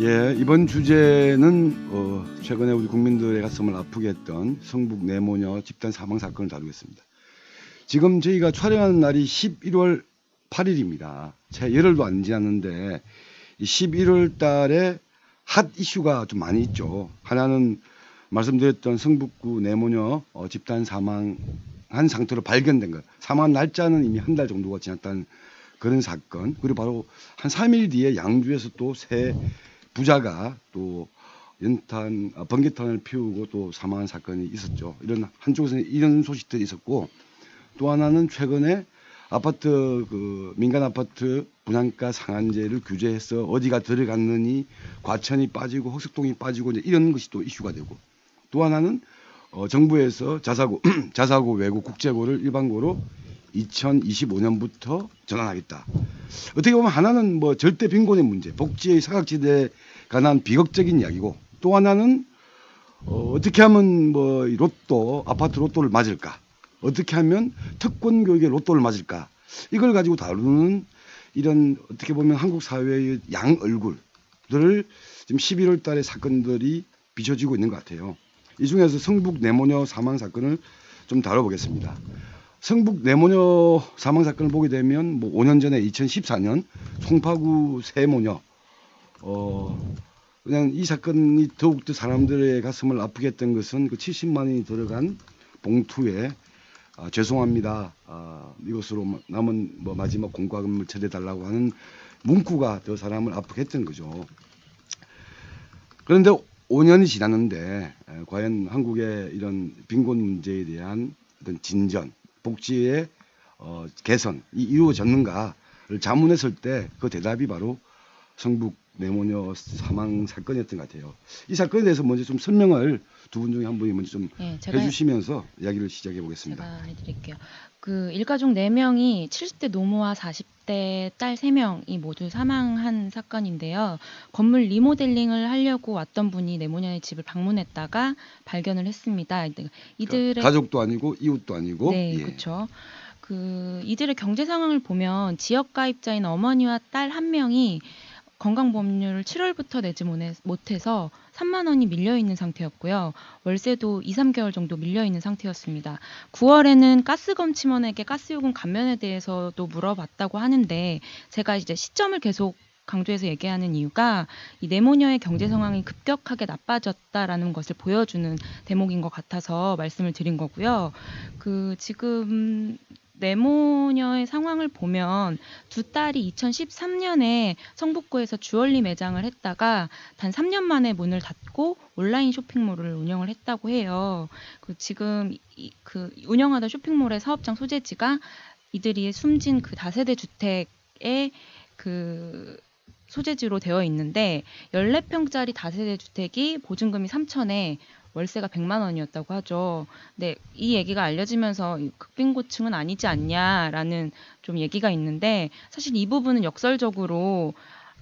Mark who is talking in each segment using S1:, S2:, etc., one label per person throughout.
S1: 예, 이번 주제는 최근에 우리 국민들의 가슴을 아프게 했던 성북 내모녀 집단 사망 사건을 다루겠습니다. 지금 저희가 촬영하는 날이 11월 8일입니다. 채 열흘도 안 지났는데 이 11월 달에 핫 이슈가 좀 많이 있죠. 하나는 말씀드렸던 성북구 내모녀 집단 사망한 상태로 발견된 것. 사망한 날짜는 이미 한 달 정도가 지났다는 그런 사건. 그리고 바로 한 3일 뒤에 양주에서 또 새 부자가 또 번개탄을 피우고 또 사망한 사건이 있었죠. 이런 한쪽에서는 이런 소식들이 있었고, 또 하나는 최근에 아파트 민간 아파트 분양가 상한제를 규제해서 어디가 들어갔느니 과천이 빠지고 흑석동이 빠지고 이제 이런 것이 또 이슈가 되고, 또 하나는 정부에서 자사고 외고 국제고를 일반고로 2025년부터 전환하겠다. 어떻게 보면 하나는 뭐 절대 빈곤의 문제, 복지의 사각지대에 관한 비극적인 이야기고, 또 하나는 어떻게 하면 뭐 아파트 로또를 맞을까? 어떻게 하면 특권 교육의 로또를 맞을까? 이걸 가지고 다루는 이런 어떻게 보면 한국 사회의 양 얼굴들을 지금 11월 달에 사건들이 비춰지고 있는 것 같아요. 이 중에서 성북 내모녀 사망 사건을 좀 다뤄보겠습니다. 성북 내모녀 사망 사건을 보게 되면 뭐 5년 전에 2014년 송파구 세모녀 그냥 이 사건이 더욱더 사람들의 가슴을 아프게 했던 것은 그 70만 원이 들어간 봉투에 죄송합니다. 이것으로 남은 뭐 마지막 공과금을 처리해달라고 하는 문구가 더 사람을 아프게 했던 거죠. 그런데 5년이 지났는데 과연 한국의 이런 빈곤 문제에 대한 어떤 진전, 복지의 개선이 이루어졌는가를 자문했을 때 그 대답이 바로 성북 내모녀 사망 사건이었던 것 같아요. 이 사건에 대해서 먼저 좀 설명을 두 분 중에 한 분이 먼저 좀 해주시면서 이야기를 시작해 보겠습니다.
S2: 제가 해드릴게요. 그 일가족 4명이 70대 노모와 40대 딸 3명이 모두 사망한 사건인데요. 건물 리모델링을 하려고 왔던 분이 내모녀의 집을 방문했다가 발견을 했습니다. 이들의
S1: 가족도 아니고 이웃도 아니고.
S2: 네,
S1: 예.
S2: 그렇죠. 이들의 경제 상황을 보면 지역 가입자인 어머니와 딸 1명이 건강보험료를 7월부터 내지 못해서 3만 원이 밀려있는 상태였고요. 월세도 2, 3개월 정도 밀려있는 상태였습니다. 9월에는 가스검 침원에게 가스요금 감면에 대해서도 물어봤다고 하는데, 제가 이제 시점을 계속 강조해서 얘기하는 이유가 이 내모녀의 경제 상황이 급격하게 나빠졌다라는 것을 보여주는 대목인 것 같아서 말씀을 드린 거고요. 지금 내모녀의 상황을 보면 두 딸이 2013년에 성북구에서 주얼리 매장을 했다가 단 3년 만에 문을 닫고 온라인 쇼핑몰을 운영을 했다고 해요. 지금 운영하던 쇼핑몰의 사업장 소재지가 이들이 숨진 그 다세대 주택의 소재지로 되어 있는데, 14평짜리 다세대 주택이 보증금이 3천에 월세가 100만 원이었다고 하죠. 근데 이 얘기가 알려지면서 극빈고층은 아니지 않냐라는 좀 얘기가 있는데, 사실 이 부분은 역설적으로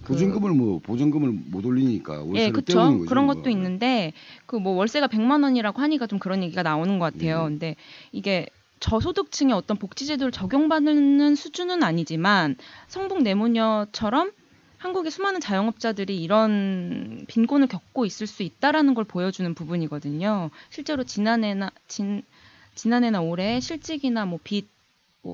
S1: 보증금을 못 올리니까 월세를
S2: 예,
S1: 떼우는
S2: 그렇죠.
S1: 거죠.
S2: 그런 것도 있는데 월세가 100만 원이라고 하니까 좀 그런 얘기가 나오는 것 같아요.
S1: 네.
S2: 근데 이게 저소득층의 어떤 복지제도를 적용받는 수준은 아니지만 성북 내모녀처럼 한국의 수많은 자영업자들이 이런 빈곤을 겪고 있을 수 있다라는 걸 보여주는 부분이거든요. 실제로 지난해나 올해 실직이나 빚,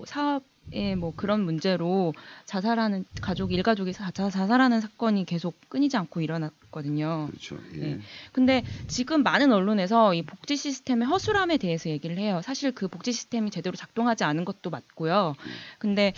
S2: 사업의 그런 문제로 자살하는 일가족이 자살하는 사건이 계속 끊이지 않고 일어났거든요.
S1: 그렇죠. 예.
S2: 네. 근데 지금 많은 언론에서 이 복지 시스템의 허술함에 대해서 얘기를 해요. 사실 그 복지 시스템이 제대로 작동하지 않은 것도 맞고요. 근데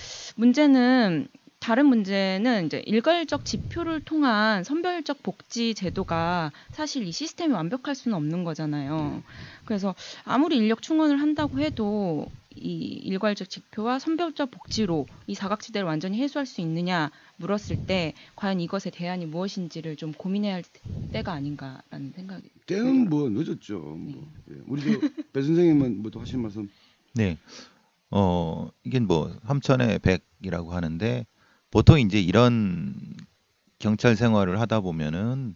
S2: 다른 문제는 이제 일괄적 지표를 통한 선별적 복지 제도가 사실 이 시스템이 완벽할 수는 없는 거잖아요. 그래서 아무리 인력 충원을 한다고 해도 이 일괄적 지표와 선별적 복지로 이 사각지대를 완전히 해소할 수 있느냐 물었을 때 과연 이것의 대안이 무엇인지를 좀 고민해야 할 때가 아닌가라는 생각이.
S1: 때는 뭐 늦었죠. 예. 우리 배 선생님은 뭐 또 하실 말씀?
S3: 네. 이게 뭐 3천에 100이라고 하는데, 보통 이제 이런 경찰 생활을 하다 보면은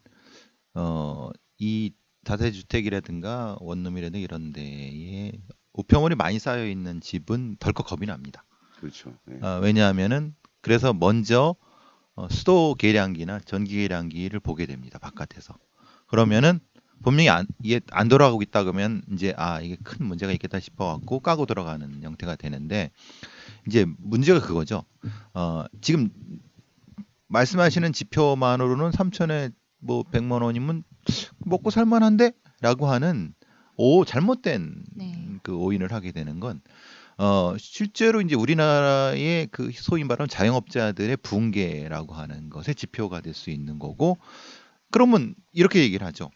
S3: 이 다세주택이라든가 원룸이라든가 이런 데에 우편물이 많이 쌓여 있는 집은 덜컥 겁이 납니다.
S1: 그렇죠. 예.
S3: 왜냐하면은 그래서 먼저 수도 계량기나 전기 계량기를 보게 됩니다. 바깥에서. 그러면은 분명히 이게 안 돌아가고 있다 그러면 이제 이게 큰 문제가 있겠다 싶어갖고 까고 들어가는 형태가 되는데 이제 문제가 그거죠. 지금 말씀하시는 지표만으로는 3천에 뭐 100만 원이면 먹고 살만한데? 라고 하는 잘못된
S2: 네.
S3: 그 오인을 하게 되는 건 실제로 이제 우리나라의 그 소위 말하는 자영업자들의 붕괴라고 하는 것의 지표가 될 수 있는 거고 그러면 이렇게 얘기를 하죠.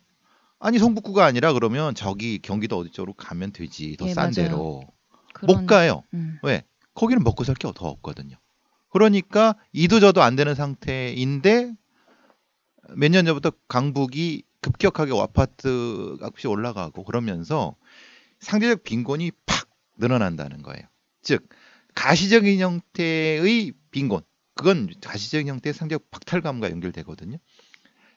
S3: 아니 성북구가 아니라 그러면 저기 경기도 어디 쪽으로 가면 되지 더
S2: 예,
S3: 싼
S2: 맞아요.
S3: 데로
S2: 그런
S3: 못 가요.
S2: 음.
S3: 왜? 거기는 먹고 살 게 더 없거든요. 그러니까 이도 저도 안 되는 상태인데 몇 년 전부터 강북이 급격하게 아파트 값이 올라가고 그러면서 상대적 빈곤이 팍 늘어난다는 거예요. 즉 가시적인 형태의 빈곤, 그건 가시적인 형태의 상대적 박탈감과 연결되거든요.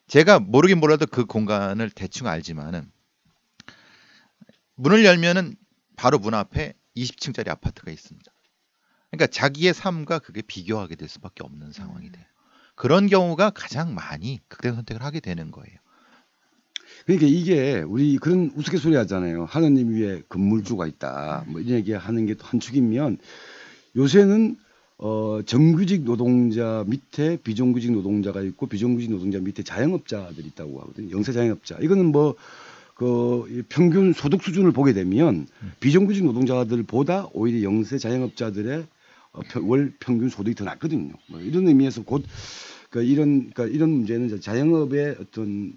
S3: 제가 모르긴 몰라도 그 공간을 대충 알지만은 문을 열면은 바로 문 앞에 20층짜리 아파트가 있습니다. 그러니까 자기의 삶과 그게 비교하게 될 수밖에 없는 상황이 돼요. 그런 경우가 가장 많이 극단 선택을 하게 되는 거예요.
S1: 그러니까 이게 우리 그런 우스갯소리 하잖아요. 하느님 위에 건물주가 있다. 뭐 이런 얘기 하는 게 또 한 축이면 요새는 정규직 노동자 밑에 비정규직 노동자가 있고 비정규직 노동자 밑에 자영업자들이 있다고 하거든요. 영세 자영업자. 이거는 뭐 그 평균 소득 수준을 보게 되면 비정규직 노동자들보다 오히려 영세 자영업자들의 월 평균 소득이 더 낮거든요. 뭐 이런 의미에서 곧 그러니까 이런 문제는 이제 자영업의 어떤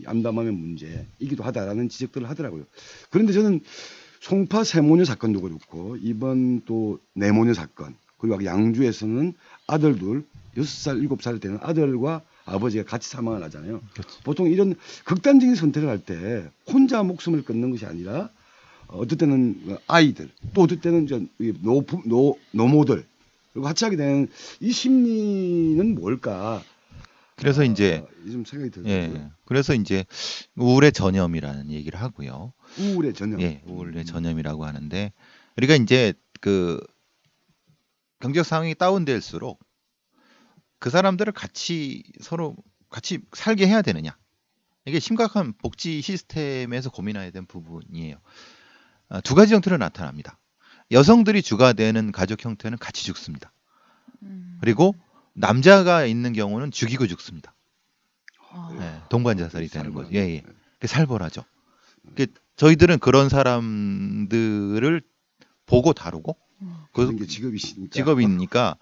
S1: 암담함의 문제이기도 하다라는 지적들을 하더라고요. 그런데 저는 송파 세모녀 사건도 그렇고 이번 또 내모녀 사건 그리고 양주에서는 아들 둘 6살 7살 되는 아들과 아버지가 같이 사망을 하잖아요.
S3: 그렇죠.
S1: 보통 이런 극단적인 선택을 할 때 혼자 목숨을 끊는 것이 아니라 어떨 때는 아이들 또 어떨 때는 이제 노모들 그리고 같이 하게 되는 이 심리는 뭘까?
S3: 그래서 이제
S1: 좀 생각이 들더라고요.
S3: 예, 그래서 이제 우울의 전염이라는 얘기를 하고요.
S1: 우울의 전염.
S3: 예, 우울의 전염이라고 하는데 우리가 이제 그 경제적 상황이 다운될수록 그 사람들을 서로 같이 살게 해야 되느냐. 이게 심각한 복지 시스템에서 고민해야 되는 부분이에요. 두 가지 형태로 나타납니다. 여성들이 주가 되는 가족 형태는 같이 죽습니다. 그리고 남자가 있는 경우는 죽이고 죽습니다. 예, 동반자살이 되는 거죠. 예, 예. 살벌하죠. 저희들은 그런 사람들을 보고 다루고
S1: 그런 게 직업이시니까.
S3: 직업이니까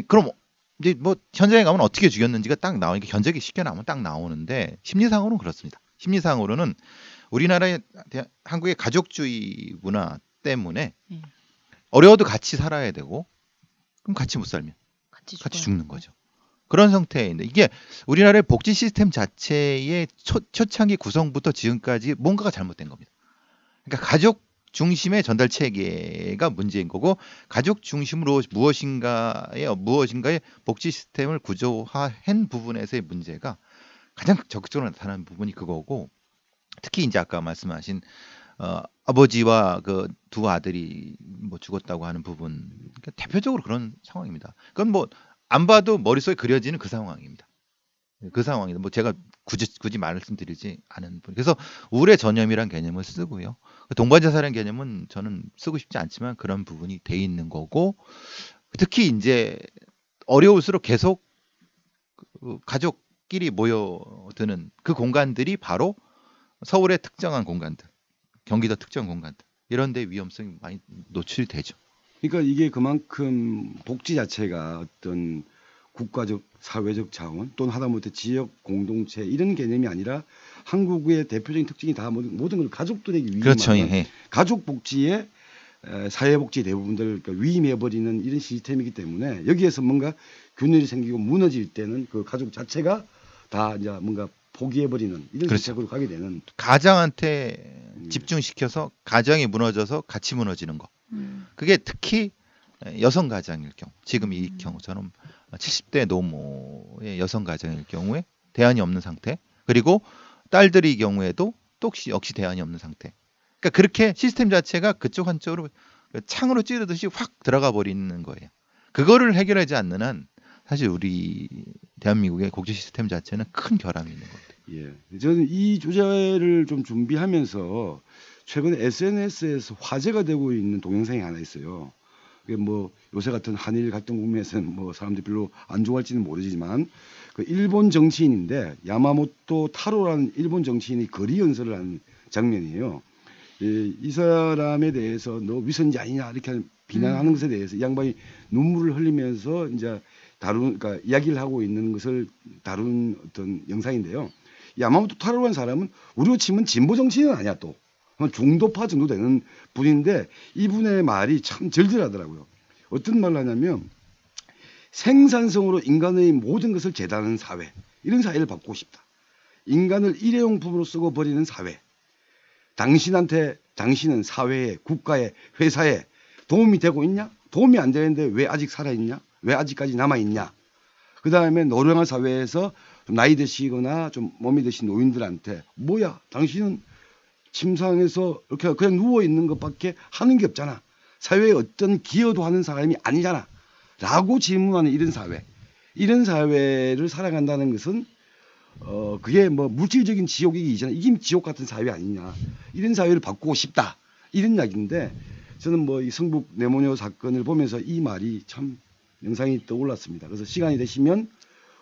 S3: 그럼 이제 뭐 현장에 가면 어떻게 죽였는지가 딱 나오니까 견적이 쉽게 나오면 딱 나오는데 심리상으로는 그렇습니다. 심리상으로는 우리나라의 한국의 가족주의 문화 때문에 어려워도 같이 살아야 되고 그럼 같이 못 살면 같이 죽는 거죠. 그런 형태인데 이게 우리나라의 복지 시스템 자체의 초창기 구성부터 지금까지 뭔가가 잘못된 겁니다. 그러니까 가족 중심의 전달 체계가 문제인 거고 가족 중심으로 무엇인가의 복지 시스템을 구조화한 부분에서의 문제가 가장 적극적으로 나타나는 부분이 그거고 특히 이제 아까 말씀하신 아버지와 그 두 아들이 뭐 죽었다고 하는 부분 그러니까 대표적으로 그런 상황입니다. 그건 뭐 안 봐도 머릿속에 그려지는 그 상황입니다. 그 상황이다. 뭐 제가 굳이 말씀드리지 않은 분. 그래서 우울의 전염이란 개념을 쓰고요. 동반자살이라는 개념은 저는 쓰고 싶지 않지만 그런 부분이 돼 있는 거고 특히 이제 어려울수록 계속 가족끼리 모여드는 그 공간들이 바로 서울의 특정한 공간들, 경기도 특정 공간들 이런 데 위험성이 많이 노출이 되죠.
S1: 그러니까 이게 그만큼 복지 자체가 어떤 국가적 사회적 자원 또는 하다못해 지역 공동체 이런 개념이 아니라 한국의 대표적인 특징이 다 모든 걸 가족들에게 위임하는
S3: 그렇죠. 예.
S1: 가족 복지에 사회복지 대부분들 위임해버리는 이런 시스템이기 때문에 여기에서 뭔가 균열이 생기고 무너질 때는 그 가족 자체가 다 이제 뭔가 포기해버리는 이런
S3: 그렇죠.
S1: 시스템으로 가게 되는
S3: 가장한테 집중시켜서 가정이 무너져서 같이 무너지는 거. 그게 특히 여성 가장일 경우 지금 이 경우처럼 70대 노모의 여성 가정일 경우에 대안이 없는 상태 그리고 딸들의 경우에도 또 역시 대안이 없는 상태 그러니까 그렇게 시스템 자체가 그쪽 한쪽으로 창으로 찌르듯이 확 들어가 버리는 거예요. 그거를 해결하지 않는 한 사실 우리 대한민국의 복지 시스템 자체는 큰 결함이 있는 것 같아요.
S1: 예. 저는 이 주제를 좀 준비하면서 최근에 SNS에서 화제가 되고 있는 동영상이 하나 있어요. 그게 뭐 요새 같은 한일 갈등 국면에서는 뭐 사람들이 별로 안 좋아할지는 모르지만 그 일본 정치인인데 야마모토 타로라는 일본 정치인이 거리 연설을 하는 장면이에요. 이 사람에 대해서 너 위선자 아니냐 이렇게 비난하는 것에 대해서 이 양반이 눈물을 흘리면서 이제 그러니까 이야기를 하고 있는 것을 다룬 어떤 영상인데요. 야마모토 타로라는 사람은 우리로 치면 진보 정치인은 아니야 또. 중도파 정도 되는 분인데 이분의 말이 참 절절하더라고요. 어떤 말을 하냐면 생산성으로 인간의 모든 것을 재단하는 사회, 이런 사회를 바꾸고 싶다. 인간을 일회용품으로 쓰고 버리는 사회. 당신은 사회에, 국가에, 회사에 도움이 되고 있냐? 도움이 안 되는데 왜 아직 살아있냐? 왜 아직까지 남아있냐? 그 다음에 노령한 사회에서 좀 나이 드시거나 좀 몸이 드신 노인들한테 뭐야? 당신은 침상에서 이렇게 그냥 누워 있는 것밖에 하는 게 없잖아. 사회에 어떤 기여도 하는 사람이 아니잖아. 라고 질문하는 이런 사회. 이런 사회를 살아간다는 것은 그게 뭐 물질적인 지옥이기 이전에 이게 지옥 같은 사회 아니냐. 이런 사회를 바꾸고 싶다. 이런 이야기인데 저는 뭐 이 성북 네모녀 사건을 보면서 이 말이 참 영상이 떠올랐습니다. 그래서 시간이 되시면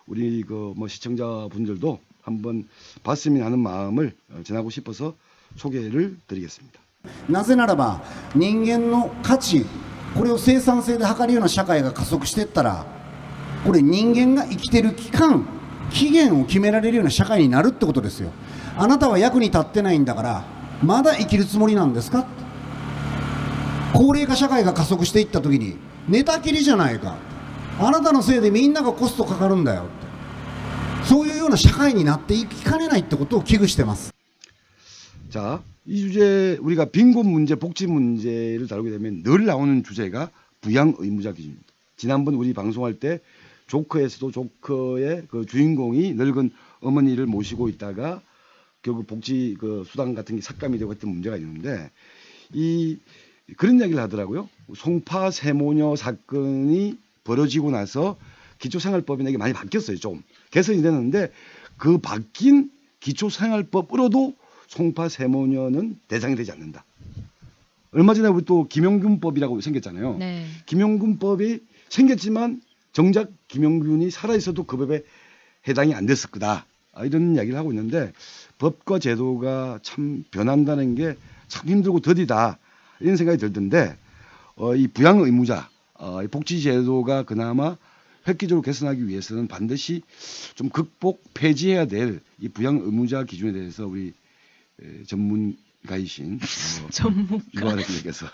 S1: 우리 그 뭐 시청자분들도 한번 봤으면 하는 마음을 전하고 싶어서 소개를 드리겠습니다.
S4: なぜならば人間の価値これを生産性で測るような社会が加速していったらこれ人間が生きてる期限を決められるような社会になるってことですよ。あなたは役に立ってないんだからまだ生きるつもりなんですか。高齢化社会が加速していった時に寝たきりじゃないか、あなたのせいでみんながコストかかるんだよって、そういうような社会になっていきかねないってことを危惧してます。
S1: 자, 이 주제 우리가 빈곤 문제, 복지 문제를 다루게 되면 늘 나오는 주제가 부양 의무자 기준입니다. 지난번 우리 방송할 때 조커에서도 조커의 그 주인공이 늙은 어머니를 모시고 있다가 결국 복지 그 수당 같은 게 삭감이 되고 했던 문제가 있는데 그런 이야기를 하더라고요. 송파 세모녀 사건이 벌어지고 나서 기초생활법이 이게 많이 바뀌었어요. 좀 개선이 됐는데 그 바뀐 기초생활법으로도 송파 세모녀는 대상이 되지 않는다. 얼마 전에 우리 또 김용균법이라고 생겼잖아요.
S2: 네.
S1: 김용균법이 생겼지만 정작 김용균이 살아있어도 그 법에 해당이 안 됐을 거다. 이런 이야기를 하고 있는데 법과 제도가 참 변한다는 게 참 힘들고 더디다. 이런 생각이 들던데 이 부양 의무자, 이 복지 제도가 그나마 획기적으로 개선하기 위해서는 반드시 좀 폐지해야 될 이 부양 의무자 기준에 대해서 우리 전문가이신
S2: 전문가.
S1: 유아대표께서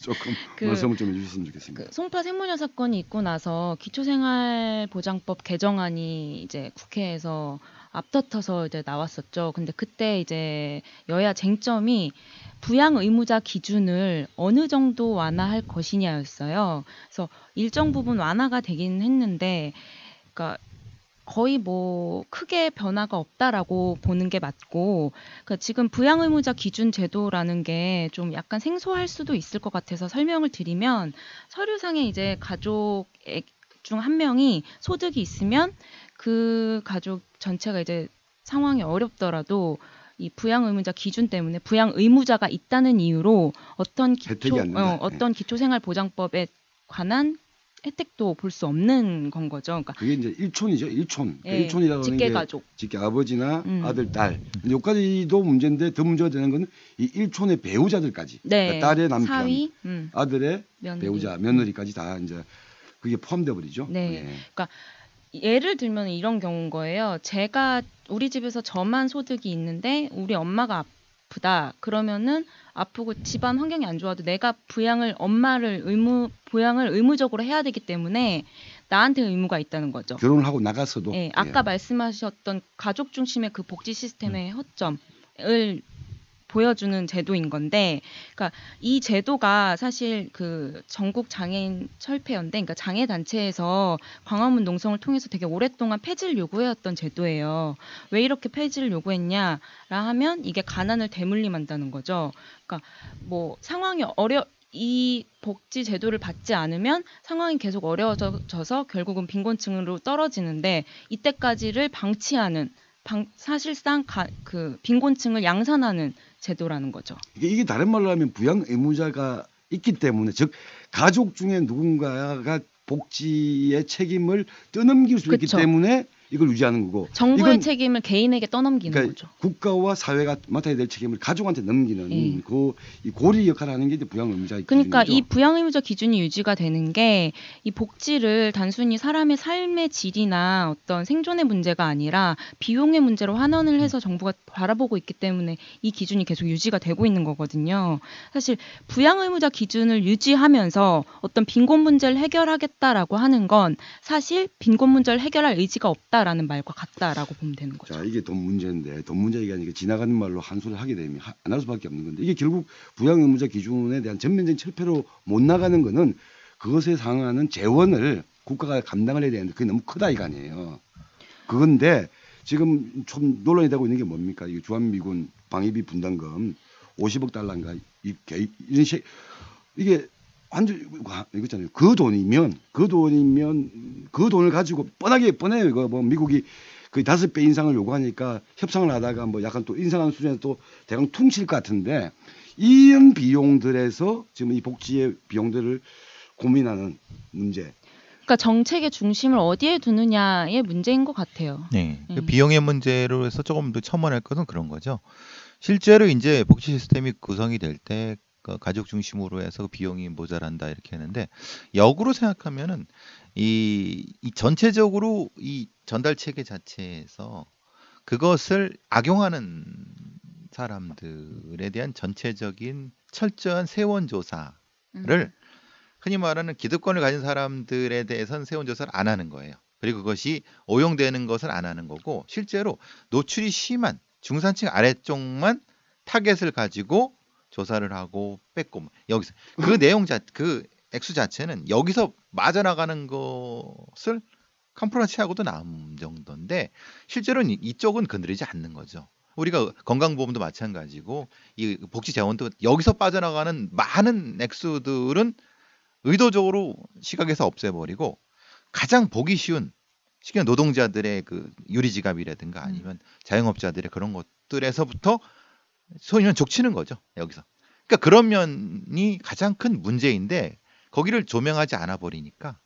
S1: 조금
S2: 그-
S1: 말씀을 좀 해주셨으면 좋겠습니다.
S2: 그 송파 세모녀 사건이 있고 나서 기초생활보장법 개정안이 이제 국회에서 앞다퉈서 이제 나왔었죠. 근데 그때 이제 여야 쟁점이 부양 의무자 기준을 어느 정도 완화할 것이냐였어요. 그래서 일정 부분 완화가 되긴 했는데, 그러니까 거의 뭐 크게 변화가 없다라고 보는 게 맞고, 그러니까 지금 부양 의무자 기준 제도라는 게 좀 약간 생소할 수도 있을 것 같아서 설명을 드리면, 서류상에 이제 가족 중 한 명이 소득이 있으면 그 가족 전체가 이제 상황이 어렵더라도 이 부양 의무자 기준 때문에 부양 의무자가 있다는 이유로 어떤
S1: 혜택이 안 된다.
S2: 어떤 기초생활보장법에 관한 혜택도 볼 수 없는 건 거죠. 그러니까
S1: 그게 이제 일촌이죠. 일촌. 그
S2: 예,
S1: 일촌이라고 하는 게
S2: 직계가족.
S1: 직계 아버지나 아들, 딸.
S2: 음.
S1: 근데 여기까지도 문제인데 더 문제가 되는 건 이 일촌의 배우자들까지.
S2: 네,
S1: 그러니까 딸의 남편,
S2: 사위,
S1: 아들의
S2: 며느리.
S1: 배우자, 며느리까지 다 이제 그게 포함돼 버리죠.
S2: 네.
S1: 예.
S2: 예를 들면 이런 경우인 거예요. 제가 우리 집에서 저만 소득이 있는데 우리 엄마가 아프다. 그러면은 아프고 집안 환경이 안 좋아도 내가 부양을 의무적으로 해야 되기 때문에 나한테 의무가 있다는 거죠.
S1: 결혼을 하고 나가서도.
S2: 예, 아까 말씀하셨던 가족 중심의 그 복지 시스템의 허점을 보여주는 제도인 건데, 그러니까 이 제도가 사실 그 전국 장애인 철폐연대, 그러니까 장애 단체에서 광화문 농성을 통해서 되게 오랫동안 폐지를 요구해왔던 제도예요. 왜 이렇게 폐지를 요구했냐라 하면 이게 가난을 대물림한다는 거죠. 그러니까 뭐 상황이 이 복지 제도를 받지 않으면 상황이 계속 어려워져서 결국은 빈곤층으로 떨어지는데 이때까지를 방치하는 사실상 그 빈곤층을 양산하는 제도라는 거죠.
S1: 이게 다른 말로 하면 부양 의무자가 있기 때문에 즉 가족 중에 누군가가 복지의 책임을 떠넘길 수 있기
S2: 그쵸.
S1: 때문에 이걸 유지하는 거고
S2: 정부의
S1: 이건
S2: 책임을 개인에게 떠넘기는
S1: 그러니까
S2: 거죠.
S1: 국가와 사회가 맡아야 될 책임을 가족한테 넘기는
S2: 예.
S1: 이 고리 역할을 하는 게 이제 부양 의무자의
S2: 그러니까
S1: 기준이죠.
S2: 이 부양 의무자 기준이 유지가 되는 게 이 복지를 단순히 사람의 삶의 질이나 어떤 생존의 문제가 아니라 비용의 문제로 환원을 해서 정부가 바라보고 있기 때문에 이 기준이 계속 유지가 되고 있는 거거든요. 사실 부양 의무자 기준을 유지하면서 어떤 빈곤 문제를 해결하겠다라고 하는 건 사실 빈곤 문제를 해결할 의지가 없다라는 말과 같다라고 보면 되는 거죠.
S1: 자, 이게 돈 문제인데 돈 문제 얘기하니까 지나가는 말로 한 소리 하게 되면 안 할 수밖에 없는 건데 이게 결국 부양 의무자 기준에 대한 전면적인 철폐로 못 나가는 거는 그것에 상응하는 재원을 국가가 감당을 해야 되는데 그게 너무 크다 이거 아니에요. 그건데 지금 좀 논란이 되고 있는 게 뭡니까? 이 주한미군 방위비 분담금 50억 달러인가 이런 식 이게 완전 이거잖아요. 그 돈이면 그 돈을 가지고 뻔해요. 이거 뭐 미국이 그 5배 인상을 요구하니까 협상을 하다가 뭐 약간 또 인상하는 수준에서 또 대강 퉁칠 것 같은데 이런 비용들에서 지금 이 복지의 비용들을 고민하는 문제.
S2: 그러니까 정책의 중심을 어디에 두느냐의 문제인 것 같아요.
S3: 네. 그 비용의 문제로 해서 조금 더 첨언할 것은 그런 거죠. 실제로 이제 복지 시스템이 구성이 될 때 가족 중심으로 해서 비용이 모자란다 이렇게 하는데 역으로 생각하면은 이 전체적으로 이 전달 체계 자체에서 그것을 악용하는 사람들에 대한 전체적인 철저한 세원 조사를 흔히 말하는 기득권을 가진 사람들에 대해서는 세원 조사를 안 하는 거예요. 그리고 그것이 오용되는 것을 안 하는 거고 실제로 노출이 심한 중산층 아래쪽만 타겟을 가지고 조사를 하고 뺐고 여기서 그 내용 그 액수 자체는 여기서 맞아나가는 것을 컴프런치하고도 남은 정도인데 실제로는 이쪽은 건드리지 않는 거죠. 우리가 건강보험도 마찬가지고 이 복지 재원도 여기서 빠져나가는 많은 액수들은 의도적으로 시각에서 없애버리고 가장 보기 쉬운 쉽게 노동자들의 그 유리지갑이라든가 아니면 자영업자들의 그런 것들에서부터 소위 말하면 족치는 거죠. 여기서. 그러니까 그런 면이 가장 큰 문제인데 거기를 조명하지 않아 버리니까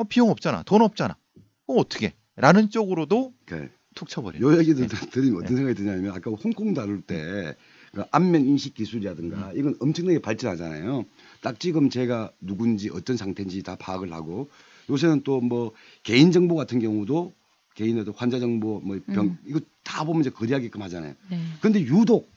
S3: 비용 없잖아. 돈 없잖아. 어떻게? 라는 쪽으로도
S1: 그러니까
S3: 툭 쳐버려요.
S1: 요 얘기들 들으면 어떤 생각이 드냐면 아까 홍콩 다룰 때 그 안면 인식 기술이라든가 이건 엄청나게 발전하잖아요. 딱 지금 제가 누군지 어떤 상태인지 다 파악을 하고 요새는 또 뭐 개인 정보 같은 경우도 개인의 환자 정보 뭐 병 이거 다 보면 이제 거래하게끔 하잖아요.
S2: 네.
S1: 그런데 유독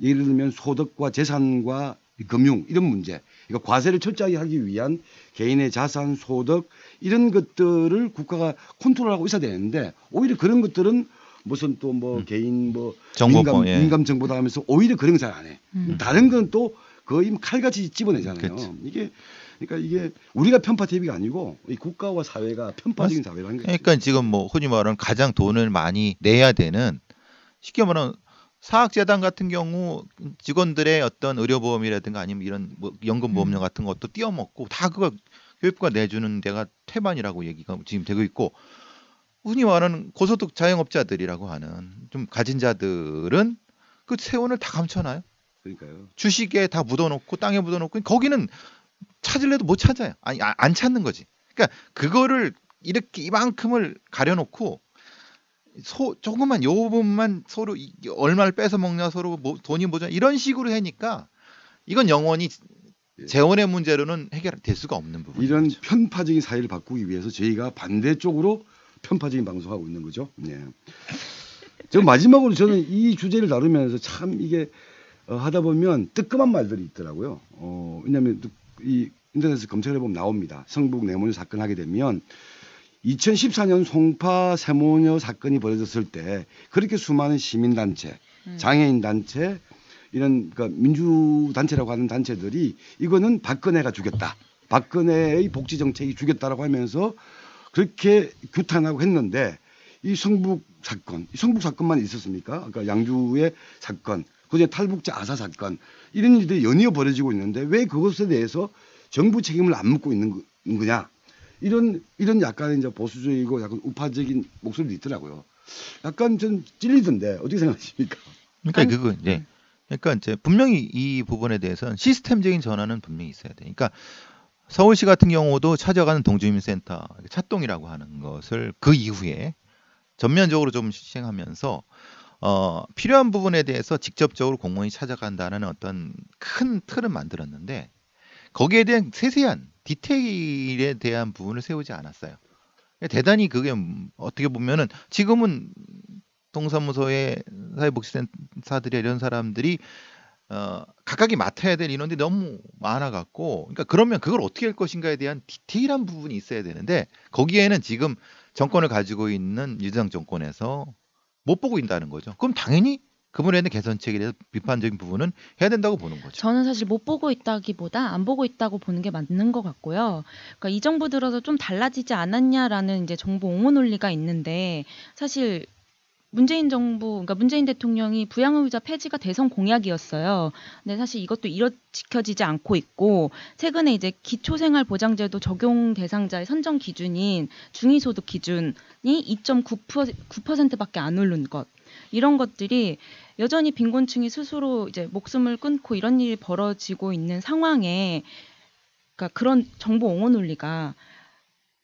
S1: 예를 들면 소득과 재산과 금융 이런 문제, 이거 과세를 철저하게 하기 위한 개인의 자산, 소득 이런 것들을 국가가 컨트롤하고 있어야 되는데 오히려 그런 것들은 무슨 또 뭐 개인 뭐
S3: 정보법,
S1: 민감 정보다 하면서 오히려 그런 거 잘 안 해. 다른 건 또 거의 칼같이 집어내잖아요.
S3: 그치.
S1: 이게 그러니까 이게 우리가 편파 TV가 아니고 이 국가와 사회가 편파적인 사회라는 거죠.
S3: 그러니까 지금 뭐 흔히 말하는 가장 돈을 많이 내야 되는 쉽게 말하면 사학재단 같은 경우 직원들의 어떤 의료보험이라든가 아니면 이런 뭐 연금보험료 같은 것도 띄어먹고 다 그거 교육부가 내주는 데가 태반이라고 얘기가 지금 되고 있고 흔히 말하는 고소득 자영업자들이라고 하는 좀 가진 자들은 그 세원을 다 감춰놔요.
S1: 그러니까요.
S3: 주식에 다 묻어놓고 땅에 묻어놓고 거기는 찾을래도 못 찾아요. 아니 안 찾는 거지. 그러니까 그거를 이렇게 이만큼을 가려놓고 조금만 요 부분만 서로 얼마를 뺏어 먹냐 서로 뭐 돈이 뭐냐 이런 식으로 하니까 이건 영원히 재원의 문제로는 해결될 수가 없는 부분이죠.
S1: 이런 편파적인 사회를 바꾸기 위해서 저희가 반대쪽으로 편파적인 방송하고 있는 거죠. 네. 저 마지막으로 저는 이 주제를 다루면서 참 이게 하다 보면 뜨끔한 말들이 있더라고요. 왜냐하면 이 인터넷에서 검색해 보면 나옵니다. 성북 내모녀 사건 하게 되면 2014년 송파 세모녀 사건이 벌어졌을 때 그렇게 수많은 시민단체, 장애인단체 이런 그러니까 민주단체라고 하는 단체들이 이거는 박근혜가 죽였다. 박근혜의 복지정책이 죽였다라고 하면서 그렇게 규탄하고 했는데 이 성북 사건만 있었습니까? 아까 양주의 사건 그중에 탈북자 아사 사건 이런 일들이 연이어 벌어지고 있는데 왜 그것에 대해서 정부 책임을 안 묻고 있는 거냐 이런 약간 이제 보수적이고 약간 우파적인 목소리도 있더라고요. 약간 좀 찔리던데 어떻게 생각하십니까?
S3: 그러니까
S2: 아니,
S3: 그거 이제 그러니까 이제 분명히 이 부분에 대해서는 시스템적인 전환은 분명히 있어야 돼. 그러니까 서울시 같은 경우도 찾아가는 동주민센터 찻동이라고 하는 것을 그 이후에 전면적으로 좀 시행하면서 필요한 부분에 대해서 직접적으로 공무원이 찾아간다는 어떤 큰 틀은 만들었는데 거기에 대한 세세한 디테일에 대한 부분을 세우지 않았어요. 대단히 그게 어떻게 보면은 지금은 동사무소의 사회복지센터들이 이런 사람들이 각각이 맡아야 될 인원들이 너무 많아갖고 그러니까 그러면 그걸 어떻게 할 것인가에 대한 디테일한 부분이 있어야 되는데 거기에는 지금 정권을 가지고 있는 민주당 정권에서 못 보고 있다는 거죠. 그럼 당연히 그분에 대한 개선책에 대해서 비판적인 부분은 해야 된다고 보는 거죠.
S2: 저는 사실 못 보고 있다기보다 안 보고 있다고 보는 게 맞는 것 같고요. 그러니까 이 정부 들어서 좀 달라지지 않았냐라는 이제 정부 옹호 논리가 있는데 사실 문재인 정부, 그러니까 문재인 대통령이 부양의무자 폐지가 대선 공약이었어요. 근데 사실 이것도 지켜지지 않고 있고 최근에 이제 기초생활보장제도 적용 대상자의 선정 기준인 중위소득 기준이 2.9%밖에 안 오른 것. 이런 것들이 여전히 빈곤층이 스스로 이제 목숨을 끊고 이런 일이 벌어지고 있는 상황에 그러니까 그런 정보 옹호 논리가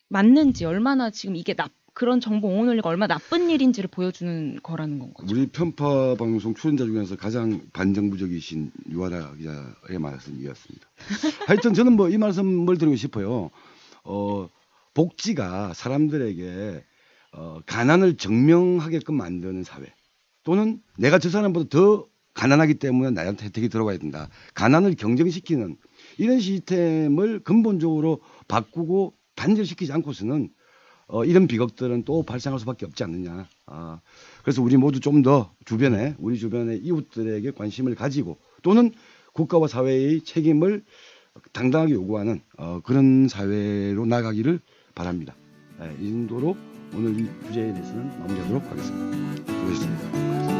S2: 맞는지 얼마나 지금 이게 그런 정보 옹호 논리가 얼마나 나쁜 일인지를 보여주는 거라는 건 거죠.
S1: 우리 편파 방송 출연자 중에서 가장 반정부적이신 유아라 기자의 말씀이었습니다. 하여튼 저는 뭐 이 말씀을 드리고 싶어요. 복지가 사람들에게 가난을 증명하게끔 만드는 사회 또는 내가 저 사람보다 더 가난하기 때문에 나한테 혜택이 들어가야 된다. 가난을 경쟁시키는 이런 시스템을 근본적으로 바꾸고 단절시키지 않고서는 이런 비극들은 또 발생할 수밖에 없지 않느냐. 그래서 우리 모두 좀 더 우리 주변의 이웃들에게 관심을 가지고 또는 국가와 사회의 책임을 당당하게 요구하는 그런 사회로 나가기를 바랍니다. 이 정도로 오늘 이 주제에 대해서는 마무리하도록 하겠습니다. 수고하셨습니다.